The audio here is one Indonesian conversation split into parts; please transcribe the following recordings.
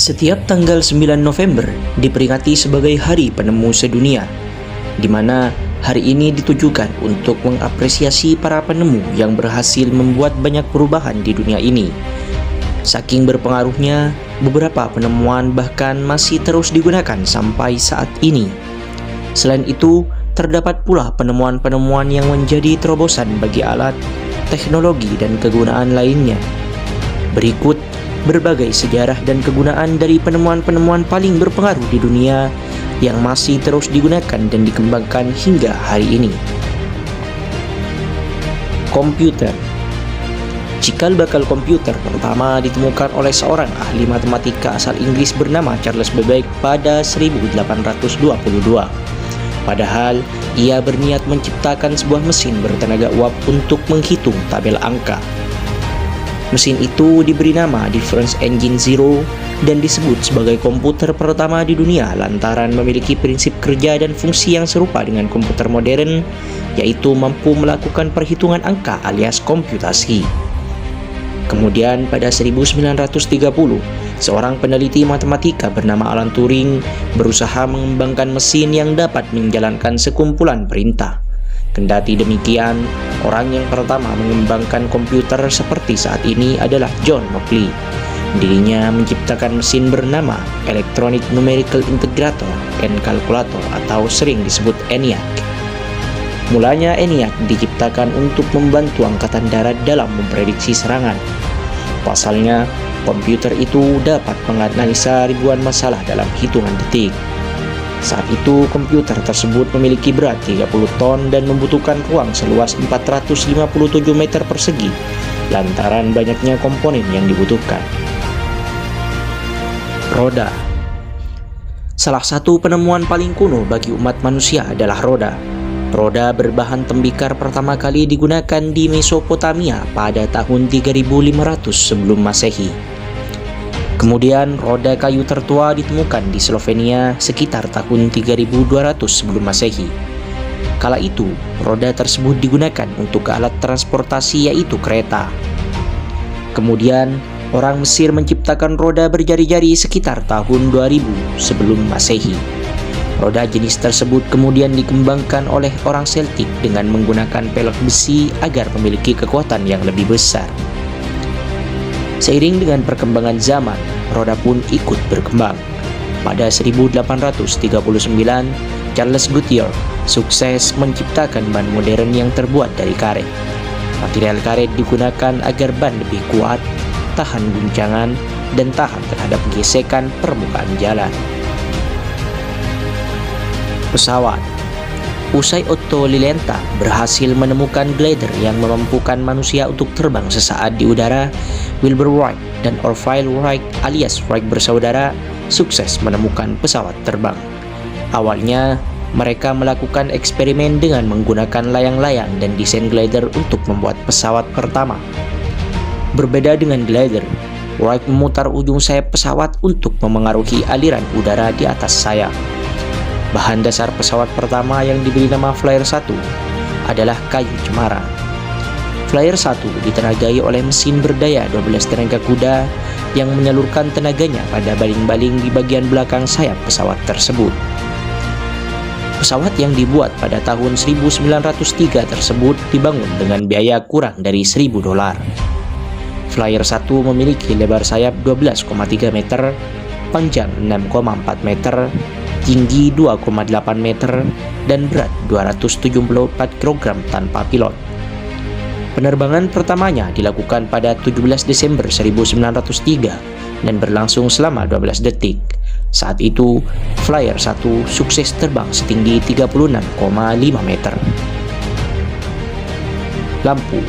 Setiap tanggal 9 November diperingati sebagai Hari Penemu Sedunia, di mana hari ini ditujukan untuk mengapresiasi para penemu yang berhasil membuat banyak perubahan di dunia ini. Saking berpengaruhnya, beberapa penemuan bahkan masih terus digunakan sampai saat ini. Selain itu, terdapat pula penemuan-penemuan yang menjadi terobosan bagi alat, teknologi, dan kegunaan lainnya. Berikut berbagai sejarah dan kegunaan dari penemuan-penemuan paling berpengaruh di dunia yang masih terus digunakan dan dikembangkan hingga hari ini. Komputer. Cikal bakal komputer pertama ditemukan oleh seorang ahli matematika asal Inggris bernama Charles Babbage pada 1822. Padahal ia berniat menciptakan sebuah mesin bertenaga uap untuk menghitung tabel angka. Mesin itu diberi nama Difference Engine Zero dan disebut sebagai komputer pertama di dunia lantaran memiliki prinsip kerja dan fungsi yang serupa dengan komputer modern, yaitu mampu melakukan perhitungan angka alias komputasi. Kemudian pada 1930, seorang peneliti matematika bernama Alan Turing berusaha mengembangkan mesin yang dapat menjalankan sekumpulan perintah. Kendati demikian, orang yang pertama mengembangkan komputer seperti saat ini adalah John Mauchly. Dirinya menciptakan mesin bernama Electronic Numerical Integrator and Calculator atau sering disebut ENIAC. Mulanya ENIAC diciptakan untuk membantu Angkatan Darat dalam memprediksi serangan. Pasalnya, komputer itu dapat menganalisa ribuan masalah dalam hitungan detik. Saat itu, komputer tersebut memiliki berat 30 ton dan membutuhkan ruang seluas 457 meter persegi, lantaran banyaknya komponen yang dibutuhkan. Roda. Salah satu penemuan paling kuno bagi umat manusia adalah roda. Roda berbahan tembikar pertama kali digunakan di Mesopotamia pada tahun 3500 sebelum Masehi. Kemudian roda kayu tertua ditemukan di Slovenia sekitar tahun 3200 sebelum Masehi. Kala itu, roda tersebut digunakan untuk alat transportasi yaitu kereta. Kemudian, orang Mesir menciptakan roda berjari-jari sekitar tahun 2000 sebelum Masehi. Roda jenis tersebut kemudian dikembangkan oleh orang Celtic dengan menggunakan pelek besi agar memiliki kekuatan yang lebih besar. Seiring dengan perkembangan zaman, roda pun ikut berkembang. Pada 1839, Charles Goodyear sukses menciptakan ban modern yang terbuat dari karet. Material karet digunakan agar ban lebih kuat, tahan guncangan, dan tahan terhadap gesekan permukaan jalan. Pesawat. Usai Otto Lilienthal berhasil menemukan glider yang memampukan manusia untuk terbang sesaat di udara, Wilbur Wright dan Orville Wright alias Wright bersaudara sukses menemukan pesawat terbang. Awalnya, mereka melakukan eksperimen dengan menggunakan layang-layang dan desain glider untuk membuat pesawat pertama. Berbeda dengan glider, Wright memutar ujung sayap pesawat untuk memengaruhi aliran udara di atas sayap. Bahan dasar pesawat pertama yang diberi nama Flyer 1 adalah kayu cemara. Flyer 1 ditenagai oleh mesin berdaya 12 tenaga kuda yang menyalurkan tenaganya pada baling-baling di bagian belakang sayap pesawat tersebut. Pesawat yang dibuat pada tahun 1903 tersebut dibangun dengan biaya kurang dari $1.000. Flyer 1 memiliki lebar sayap 12,3 meter, panjang 6,4 meter, tinggi 2,8 meter, dan berat 274 kg tanpa pilot. Penerbangan pertamanya dilakukan pada 17 Desember 1903 dan berlangsung selama 12 detik. Saat itu, Flyer 1 sukses terbang setinggi 36,5 meter. Lampu.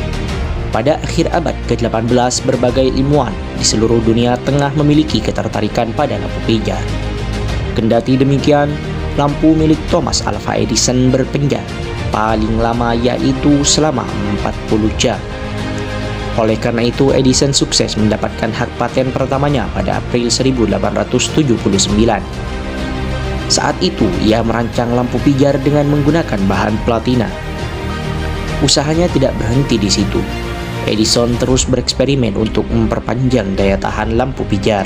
Pada akhir abad ke-18, berbagai ilmuwan di seluruh dunia tengah memiliki ketertarikan pada lampu pijar. Kendati demikian, lampu milik Thomas Alva Edison berpenjar paling lama yaitu selama 40 jam. Oleh karena itu, Edison sukses mendapatkan hak paten pertamanya pada April 1879. Saat itu, ia merancang lampu pijar dengan menggunakan bahan platina. Usahanya tidak berhenti di situ. Edison terus bereksperimen untuk memperpanjang daya tahan lampu pijar.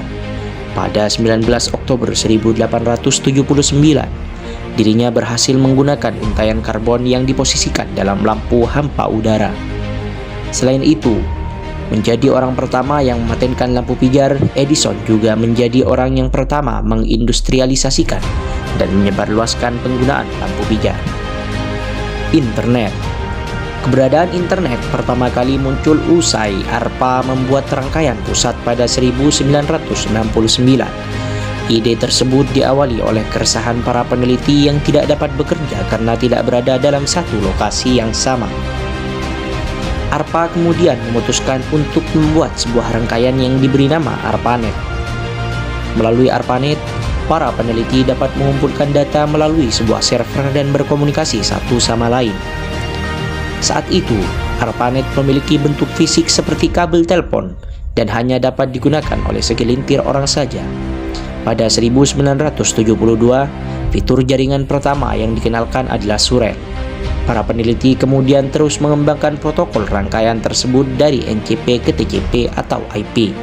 pada 19 Oktober 1879, dirinya berhasil menggunakan untaian karbon yang diposisikan dalam lampu hampa udara. Selain itu, menjadi orang pertama yang mematenkan lampu pijar, Edison juga menjadi orang yang pertama mengindustrialisasikan dan menyebarluaskan penggunaan lampu pijar. Internet. Keberadaan internet pertama kali muncul usai ARPA membuat rangkaian pusat pada 1969. Ide tersebut diawali oleh keresahan para peneliti yang tidak dapat bekerja karena tidak berada dalam satu lokasi yang sama. ARPA kemudian memutuskan untuk membuat sebuah rangkaian yang diberi nama ARPANET. Melalui ARPANET, para peneliti dapat mengumpulkan data melalui sebuah server dan berkomunikasi satu sama lain. Saat itu, ARPANET memiliki bentuk fisik seperti kabel telepon dan hanya dapat digunakan oleh segelintir orang saja. Pada 1972, fitur jaringan pertama yang dikenalkan adalah Suret. Para peneliti kemudian terus mengembangkan protokol rangkaian tersebut dari NCP ke TCP atau IP.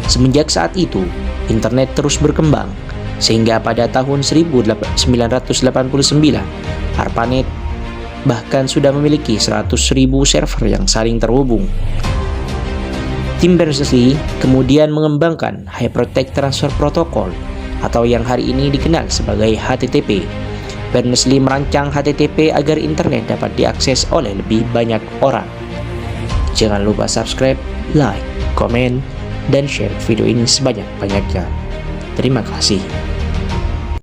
Semenjak saat itu, internet terus berkembang, sehingga pada tahun 1989, ARPANET bahkan sudah memiliki 100.000 server yang saling terhubung. Tim Berners-Lee kemudian mengembangkan Hypertext Transfer Protocol atau yang hari ini dikenal sebagai HTTP. Berners-Lee merancang HTTP agar internet dapat diakses oleh lebih banyak orang. Jangan lupa subscribe, like, komen, dan share video ini sebanyak-banyaknya. Terima kasih.